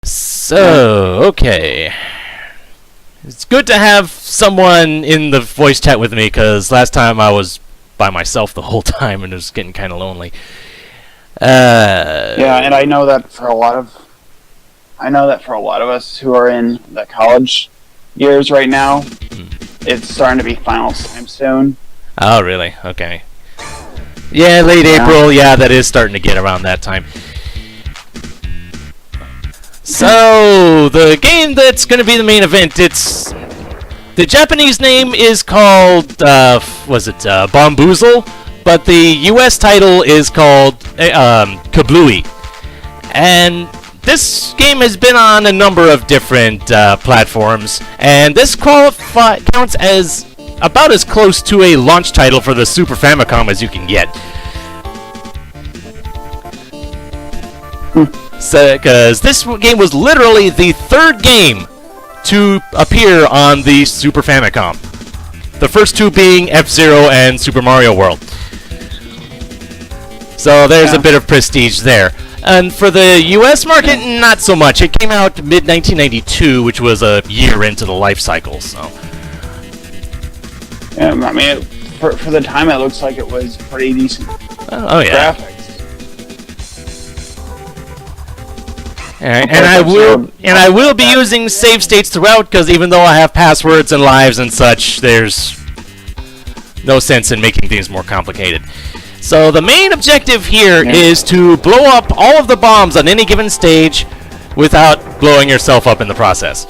So, okay. It's good to have someone in the voice chat with me, because last time I was by myself the whole time and it was getting kind of lonely. Yeah, and I know that for a lot of us who are in the college years right now, it's starting to be finals time soon. Oh, really? Okay. Yeah, late April. Yeah, that is starting to get around that time. So, the game that's going to be the main event, the Japanese name is called, Bombuzal, but the US title is called Kablooey. And this game has been on a number of different platforms, and this counts as about as close to a launch title for the Super Famicom as you can get. Because this game was literally the third game to appear on the Super Famicom. The first two being F-Zero and Super Mario World. So there's a bit of prestige there. And for the US market, not so much. It came out mid-1992, which was a year into the life cycle, so... Yeah, I mean, for the time, it looks like it was pretty decent. Oh yeah. Graphics. Alright, and I will be using save states throughout, because even though I have passwords and lives and such, there's no sense in making things more complicated. So the main objective here is to blow up all of the bombs on any given stage without blowing yourself up in the process.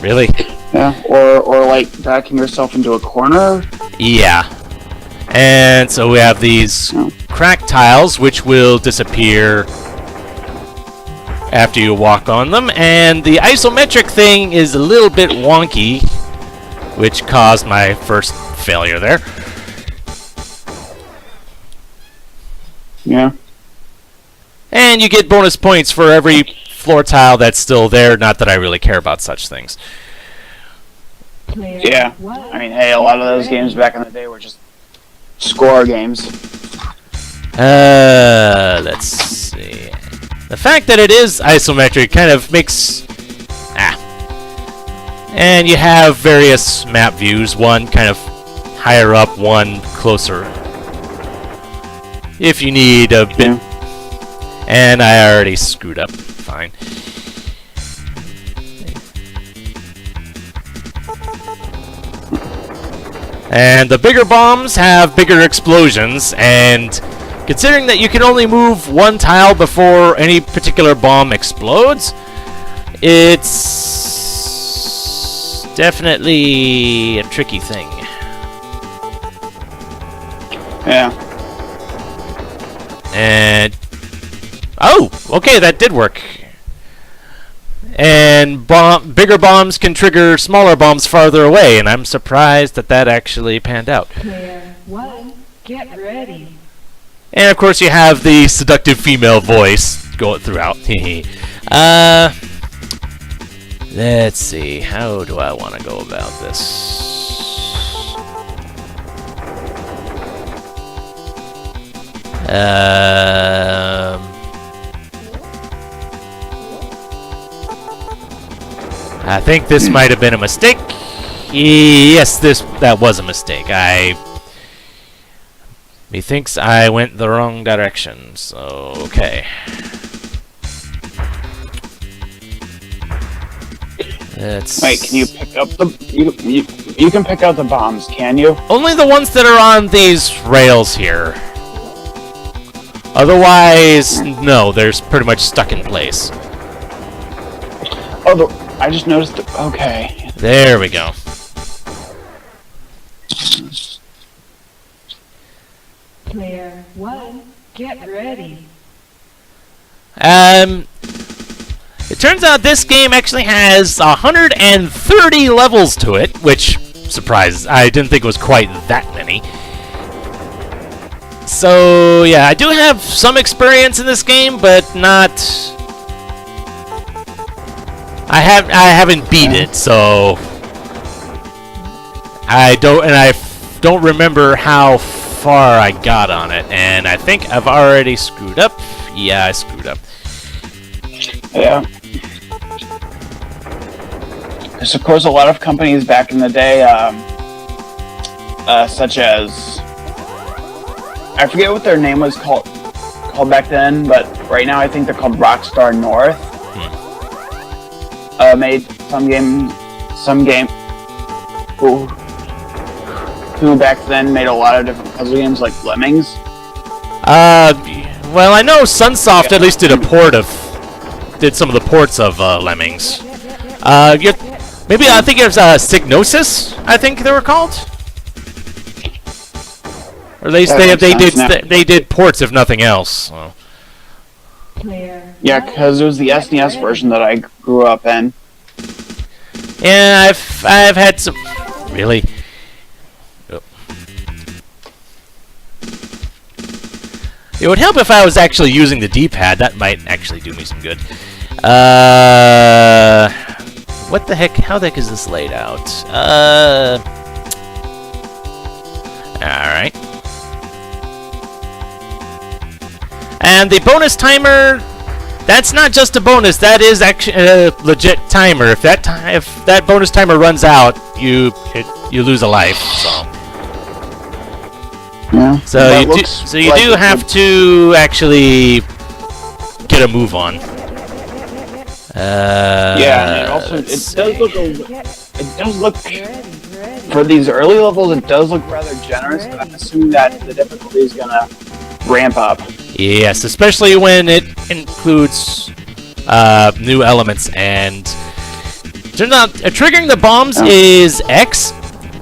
Really? Yeah, or like backing yourself into a corner? Yeah. And so we have these crack tiles, which will disappear after you walk on them, and the isometric thing is a little bit wonky, which caused my first failure there. Yeah. And you get bonus points for every floor tile that's still there, not that I really care about such things. Yeah. I mean, hey, a lot of those games back in the day were just score games. Let's see. The fact that it is isometric kind of makes... And you have various map views, one kind of higher up, one closer. If you need a bit... And I already screwed up. Fine. And the bigger bombs have bigger explosions, and considering that you can only move one tile before any particular bomb explodes, it's definitely a tricky thing. Yeah. And... Oh! Okay, that did work. And bigger bombs can trigger smaller bombs farther away, and I'm surprised that that actually panned out. Player 1, get ready. And of course you have the seductive female voice going throughout. Let's see, how do I want to go about this? I think this might have been a mistake. Yes, that was a mistake. Methinks I went the wrong direction, so okay. Wait, can you pick up the... You can pick up the bombs, can you? Only the ones that are on these rails here. Otherwise, no, they're pretty much stuck in place. Oh, I just noticed... Okay. There we go. Player 1, get ready. It turns out this game actually has 130 levels to it, which surprises. I didn't think it was quite that many. So, yeah, I do have some experience in this game, but not... I haven't beat it, so... I don't remember how far I got on it, and I think I've already screwed up. Yeah, I screwed up. Yeah. There's, of course, a lot of companies back in the day, such as... I forget what their name was called back then, but right now I think they're called Rockstar North. Made some game who back then made a lot of different puzzle games like Lemmings. Well, I know Sunsoft at least did some of the ports of Lemmings. Maybe I think it was Signosis. I think they were called, or at least they did ports if nothing else. So. Yeah, because it was the SNES version that I grew up in. Yeah, I've had some really. Oh. It would help if I was actually using the D-pad. That might actually do me some good. What the heck? How the heck is this laid out? Alright. And the bonus timer, that's not just a bonus, that is actually a legit timer. If that bonus timer runs out, you lose a life, so. Yeah. So you do have to actually get a move on. Yeah, and also it does look for these early levels. It does look rather generous, but I'm assuming that the difficulty is gonna ramp up. Yes, especially when it includes new elements, and turns out triggering the bombs is X,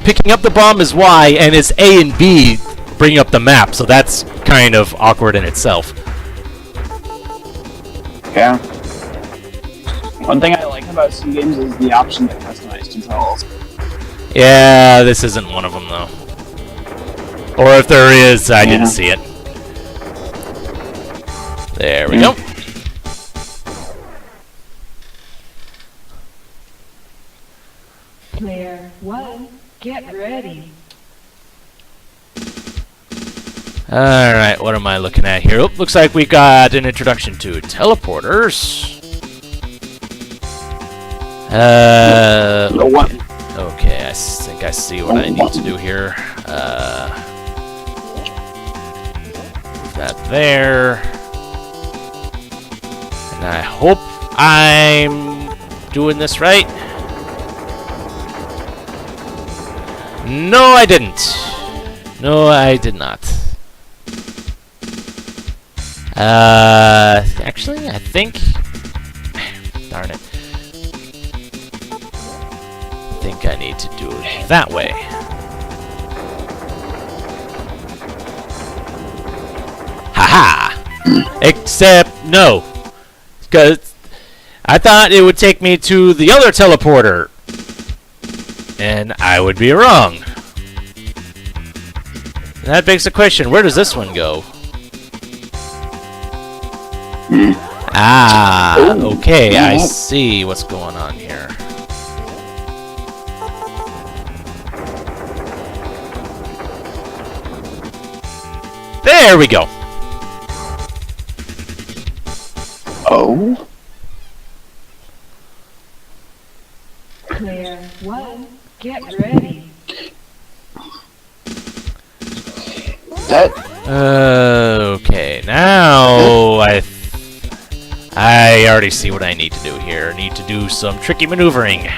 picking up the bomb is Y, and it's A and B bringing up the map. So that's kind of awkward in itself. Yeah. One thing I like about some games is the option to customize controls. Yeah, this isn't one of them, though. Or if there is, I didn't see it. There we go. Player 1, get ready. Alright, what am I looking at here? Oh, looks like we got an introduction to teleporters. Okay, I think I see what I need to do here. Move that there. And I hope I'm doing this right. No, I didn't. No, I did not. Actually, I think... Darn it. I think I need to do it that way. Haha! Except, no. Because I thought it would take me to the other teleporter. And I would be wrong. That begs the question, where does this one go? Ah, okay, I see what's going on here. There we go. Oh. Player 1, get ready. Okay, now I already see what I need to do here. I need to do some tricky maneuvering.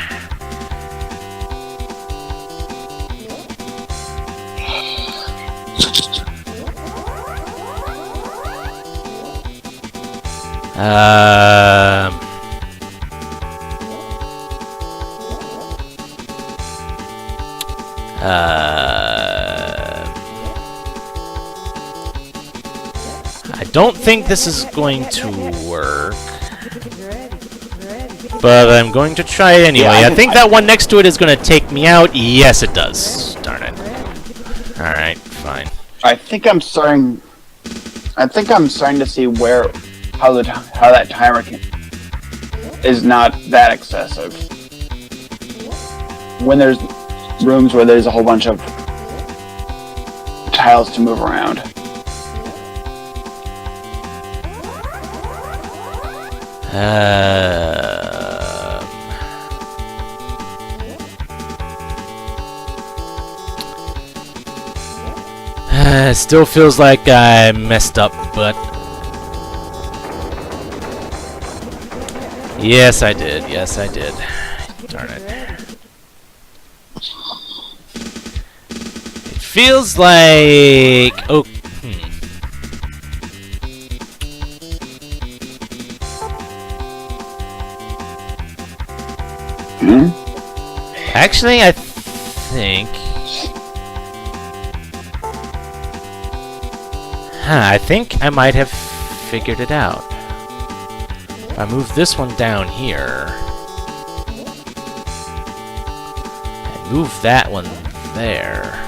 I don't think this is going to work, but I'm going to try it anyway. I think that one next to it is going to take me out. Yes, it does. Darn it. Alright, fine. I think I'm starting to see how that timer is not that excessive. When there's rooms where there's a whole bunch of tiles to move around. Still feels like I messed up, but yes, I did. Yes, I did. Darn it. It feels like Actually, I think. I think I might have figured it out. If I move this one down here, and move that one there.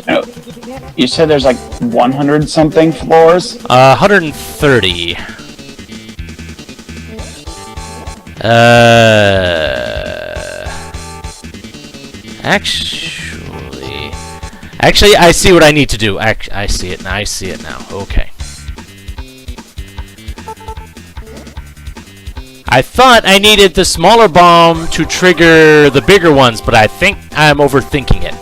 Oh, you said there's like 100 something floors? 130. Actually, I see what I need to do. I see it now. I see it now. Okay. I thought I needed the smaller bomb to trigger the bigger ones, but I think I'm overthinking it.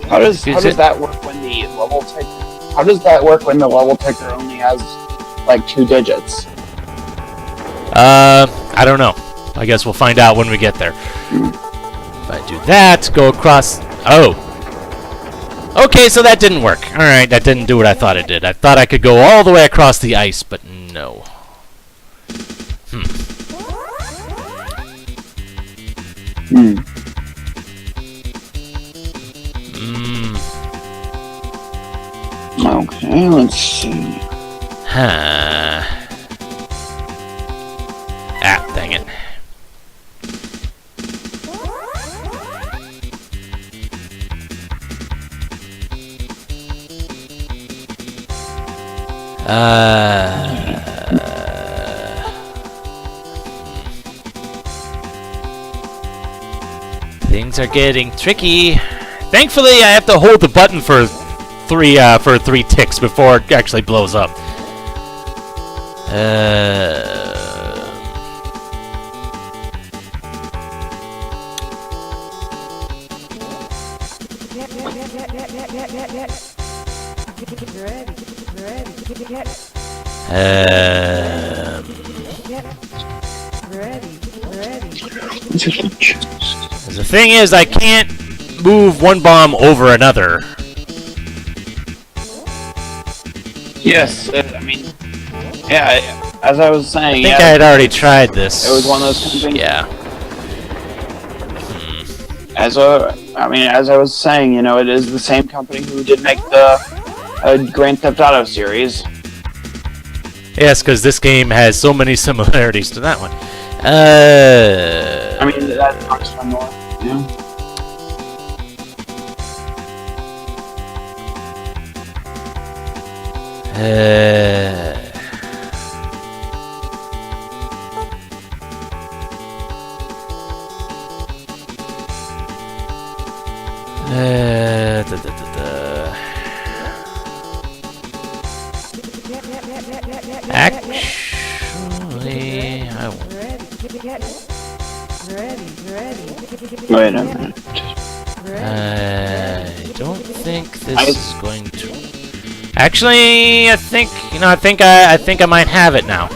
How does that work when the level ticker? How does that work when the level ticker only has like 2 digits? I don't know. I guess we'll find out when we get there. If I do that, go across. Oh. Okay, so that didn't work. Alright, that didn't do what I thought it did. I thought I could go all the way across the ice, but no. Okay, let's see. Dang it. Things are getting tricky. Thankfully, I have to hold the button for three ticks before it actually blows up. The thing is, I can't move one bomb over another. Yes, I mean, yeah, as I was saying, I think I had already tried this. It was one of those kind of things. Yeah. As I was saying, you know, it is the same company who did make the Grand Theft Auto series. Yes, because this game has so many similarities to that one. I mean, that's Rockstar North, yeah. Actually, I won't. Wait a minute. I don't think this is going to. Actually, I think I think I might have it now.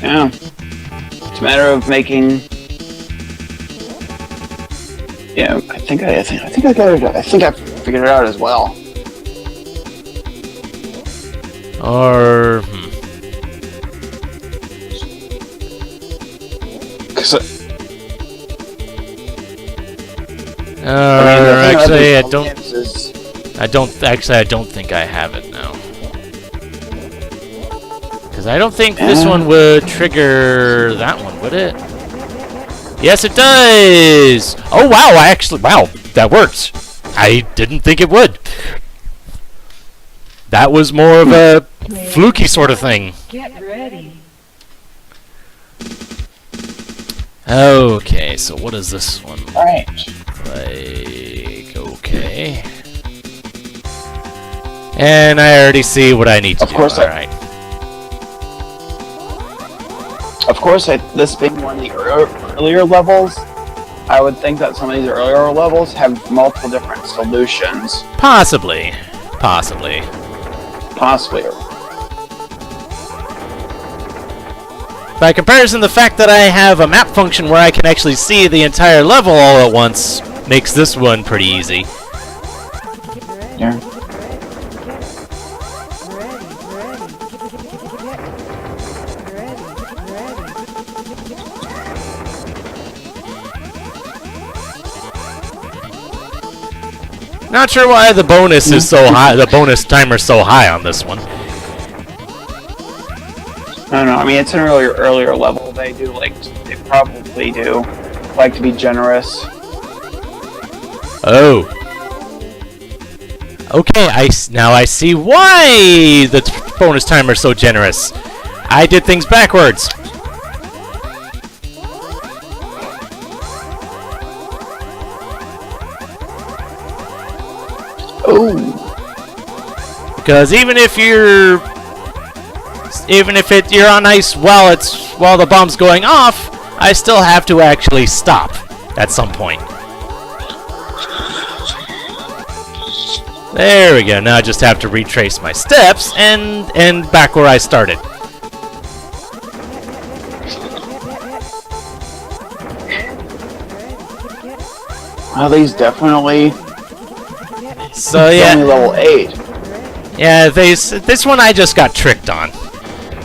Yeah. It's a matter of making. Yeah, I think I got it. I think I figured it out as well. Or actually, I don't think I have it now. Because I don't think this one would trigger that one, would it? Yes, it does! Oh, wow, wow, that works. I didn't think it would. That was more of a fluky sort of thing. Get ready. Okay, so what is this one? Alright. Like, okay. And I already see what I need to do. Alright. Of course, this being one of the earlier levels, I would think that some of these earlier levels have multiple different solutions. Possibly. Possibly. Possibly. By comparison, the fact that I have a map function where I can actually see the entire level all at once makes this one pretty easy. Yeah. Not sure why the bonus is so high. The bonus timer's so high on this one. I don't know. I mean, it's an earlier level. They probably do like to be generous. Oh. Okay, now I see why the bonus timer is so generous. I did things backwards. Oh. Because even if you're on ice while the bomb's going off, I still have to actually stop at some point. There we go. Now I just have to retrace my steps and end back where I started. Well, these definitely. So it's yeah. only level 8. Yeah, this one I just got tricked on.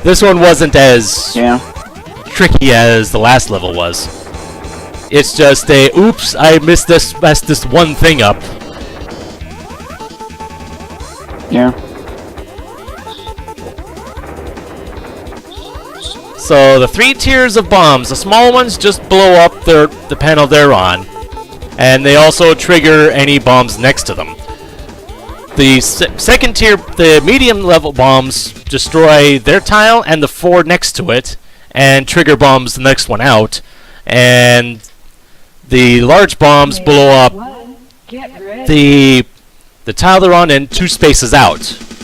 This one wasn't as tricky as the last level was. It's just a oops, I messed this one thing up. Yeah. So the 3 tiers of bombs, the small ones just blow up the panel they're on, and they also trigger any bombs next to them. The second tier, the medium level bombs destroy their tile and the 4 next to it, and trigger bombs the next one out, and the large bombs blow up the tile they're on and 2 spaces out,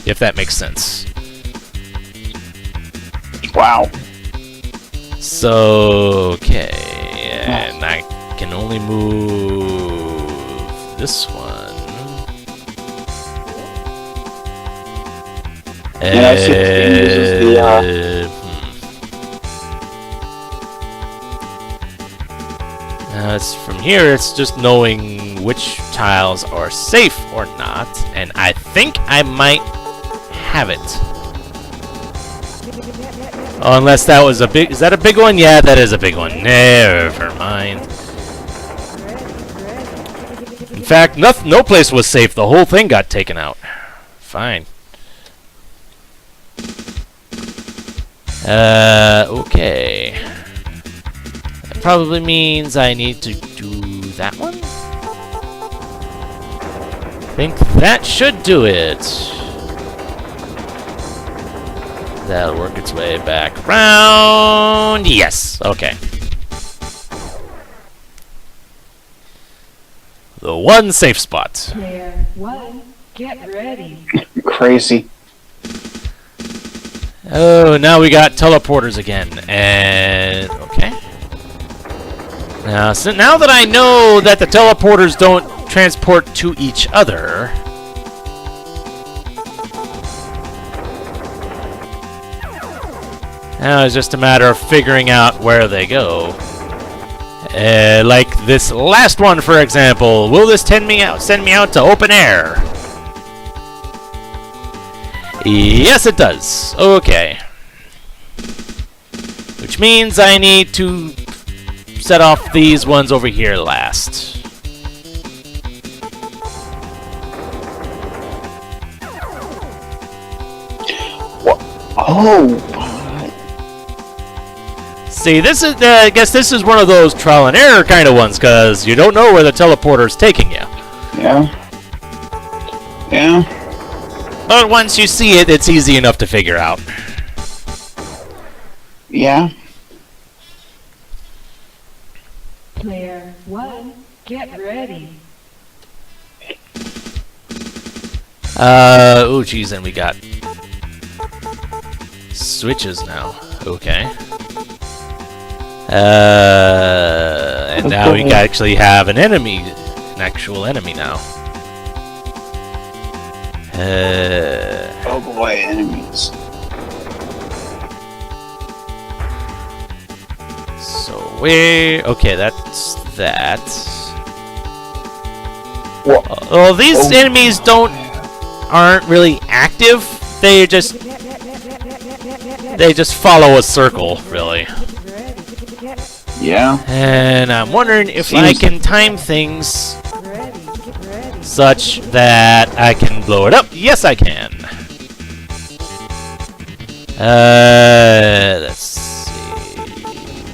if that makes sense. Wow. So, okay, and I can only move this one. Yeah, 16 uses the, Now it's from here, it's just knowing which tiles are safe or not, and I think I might have it. Oh, unless that was a big... Is that a big one? Yeah, that is a big one. Never mind. In fact, no place was safe. The whole thing got taken out. Fine. Okay. That probably means I need to do that one? I think that should do it. That'll work its way back around. Yes. Okay. The one safe spot. Player 1, get ready. Crazy. Oh, now we got teleporters again. And okay. Now, so now that I know that the teleporters don't transport to each other, now it's just a matter of figuring out where they go. Like this last one, for example. Will this send me out to open air? Yes, it does. Okay. Which means I need to set off these ones over here last. What? Oh. See, this is, I guess this is one of those trial and error kind of ones, because you don't know where the teleporter's taking you. Yeah. Yeah. But once you see it, it's easy enough to figure out. Player 1, get ready. Oh geez, and we got switches now. Okay. And now we actually have an enemy, an actual enemy now. Oh boy, enemies. So okay, that's that. Well, these enemies aren't really active. They just follow a circle, really. Yeah. And I'm wondering if I can time things such that I can blow it up. Yes, I can. Let's see.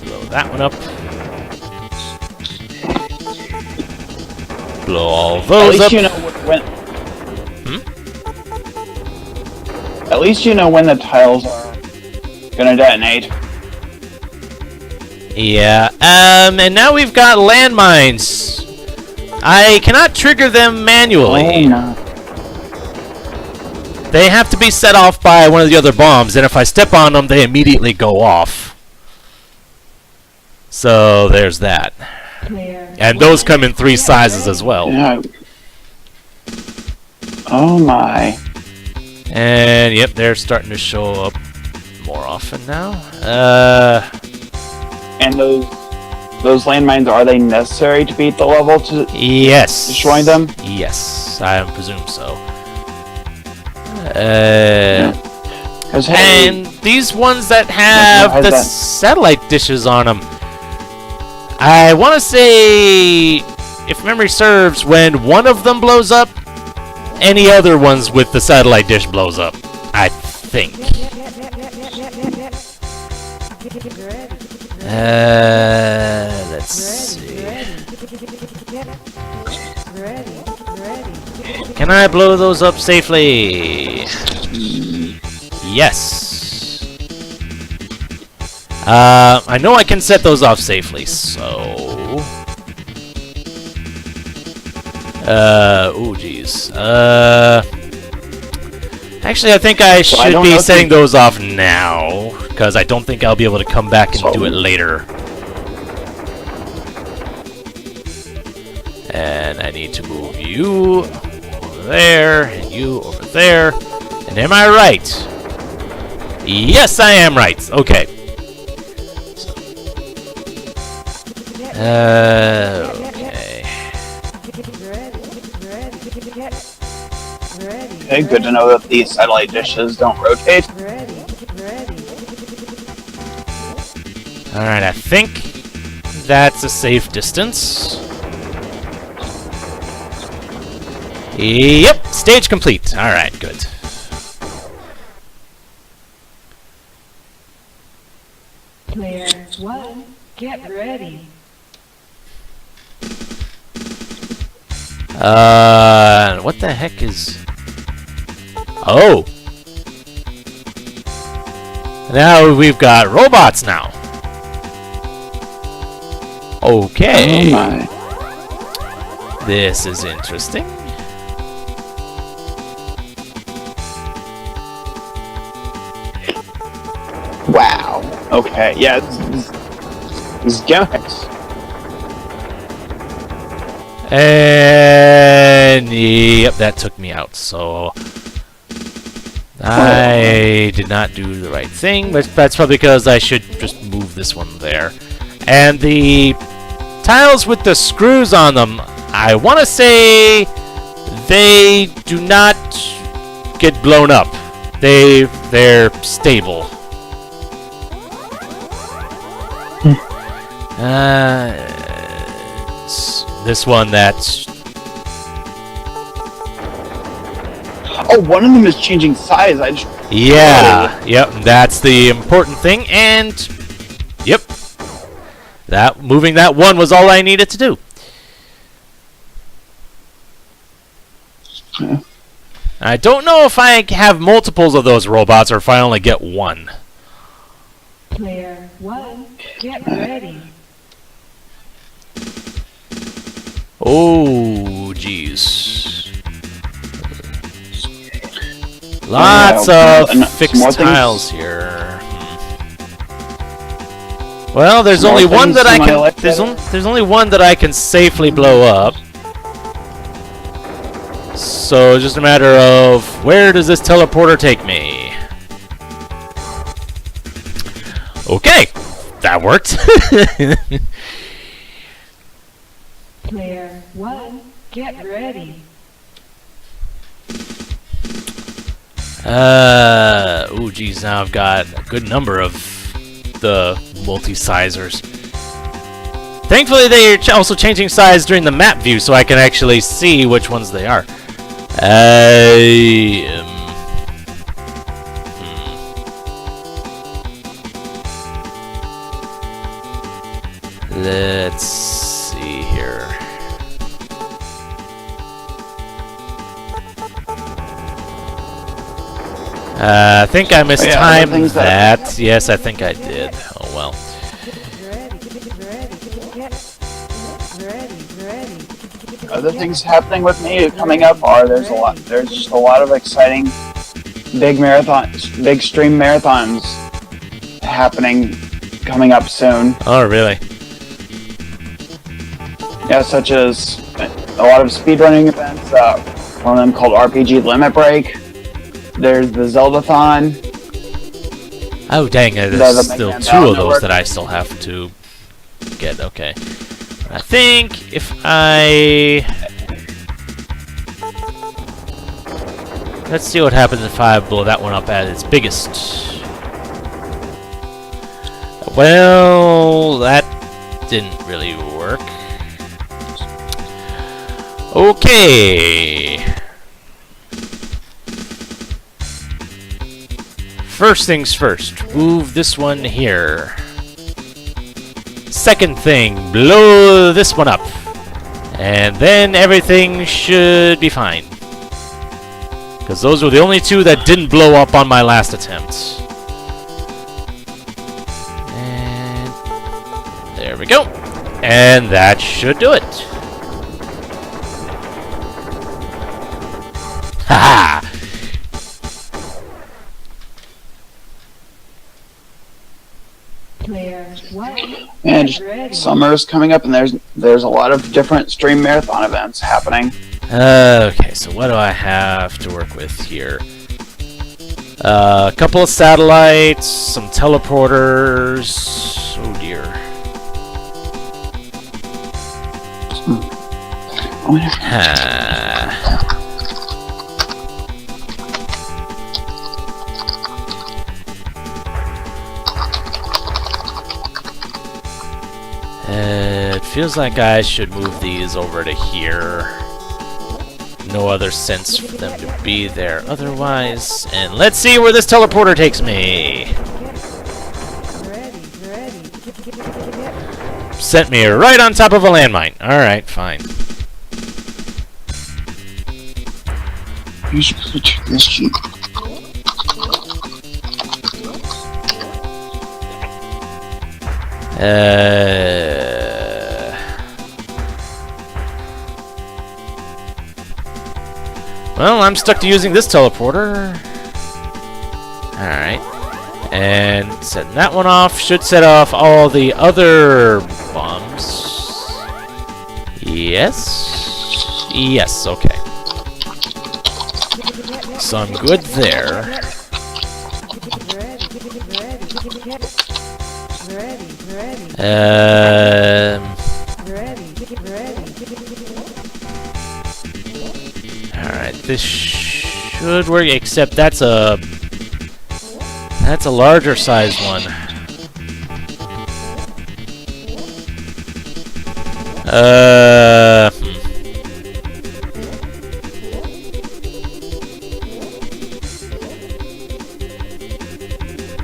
Blow that one up. Blow all those up. At least you know when. At least you know when the tiles are gonna detonate. Yeah. And now we've got landmines. I cannot trigger them manually. Oh, no. They have to be set off by one of the other bombs, and if I step on them, they immediately go off. So there's that. And those come in 3 sizes as well. Yeah. Oh my. And yep, they're starting to show up more often now. And those landmines, are they necessary to beat the level to yes. destroy them? Yes, I presume so. Hey, And these ones that have the satellite dishes on them, I want to say, if memory serves, when one of them blows up, any other ones with the satellite dish blows up. I think. Let's see. Can I blow those up safely? Yes. I know I can set those off safely, so... oh geez. Actually, I think I should be setting those off now, because I don't think I'll be able to come back and do it later. And I need to move you over there, and you over there. And am I right? Yes, I am right. Okay. Okay. Okay, good to know that these satellite dishes don't rotate. Alright, I think that's a safe distance. Yep, stage complete. Alright, good. Player 1, get ready. What the heck is... Oh! Now we've got robots now. Okay. Oh my. This is interesting. Wow. Okay, yeah, these gimmicks. And yep, that took me out. So I did not do the right thing, but that's probably because I should just move this one there. And the tiles with the screws on them, I want to say they do not get blown up. They're stable. This one that's... Oh, one of them is changing size. I just... Yeah, yep, that's the important thing, and... Yep. Moving that one was all I needed to do. Yeah. I don't know if I have multiples of those robots or if I only get one. Player 1, get ready. Oh, jeez. Lots of fixed tiles here. Well, there's only one that I can. There's only one that I can safely blow up. So it's just a matter of where does this teleporter take me? Okay, that worked. Player 1, get ready. Oh geez, now I've got a good number of the multi-sizers. Thankfully, they're also changing size during the map view, so I can actually see which ones they are. Let's see here. I think I mistimed that. Yes, I think I did. Oh well. Other things happening with me coming up are there's just a lot of exciting big stream marathons happening coming up soon. Oh really? Yeah, such as a lot of speedrunning events. One of them called RPG Limit Break. There's the Zeldathon. Oh dang, there's still two of those that I still have to get. Okay. I think if let's see what happens if I blow that one up at its biggest. Well, that didn't really work. Okay. First things first, move this one here. Second thing, blow this one up. And then everything should be fine. Because those were the only two that didn't blow up on my last attempt. And there we go. And that should do it. Haha! Player 1, And get ready. summer's coming up, and there's a lot of different stream marathon events happening. Okay, so what do I have to work with here? A couple of satellites, some teleporters. Oh dear. It feels like I should move these over to here. No other sense for them to be there otherwise. And let's see where this teleporter takes me. Sent me right on top of a landmine. Alright, fine. You should switch this sheet. Well, I'm stuck to using this teleporter. Alright. And setting that one off should set off all the other bombs. Yes? Yes, okay. So I'm good there. Alright, this should work, except that's a larger size one.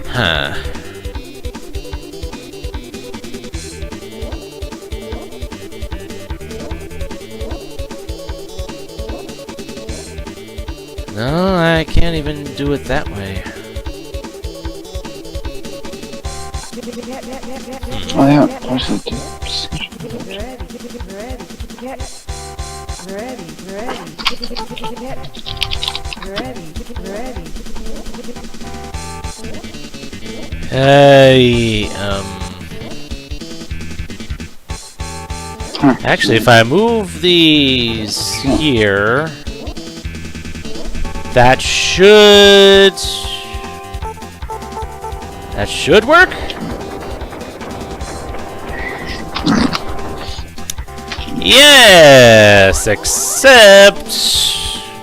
Huh. No, I can't even do it that way. Oh yeah, where's the ready, ready. Get ready, ready. Actually, if I move these here, that should work. Yes, except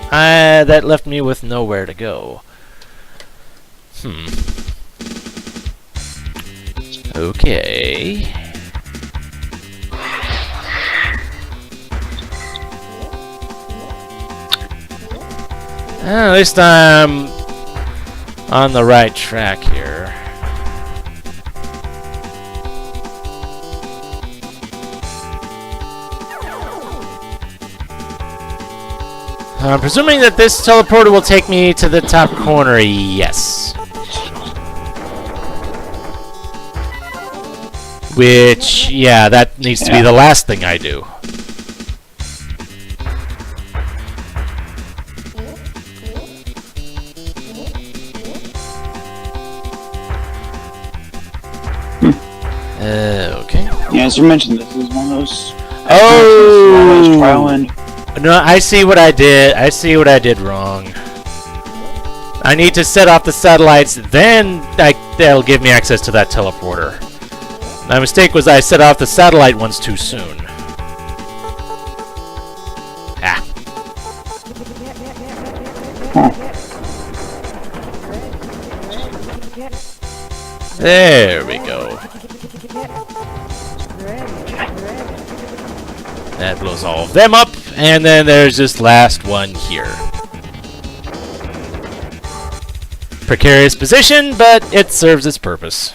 that left me with nowhere to go. Okay. At least I'm on the right track here. I'm presuming that this teleporter will take me to the top corner, yes. Which, yeah, that needs to be the last thing I do. Okay. Yeah, as you mentioned, this is one of those. Oh! Trial and. No, I see what I did. I see what I did wrong. I need to set off the satellites, then they'll give me access to that teleporter. My mistake was I set off the satellite ones too soon. Ah. There we go. That blows all of them up, and then there's this last one here. Precarious position, but it serves its purpose.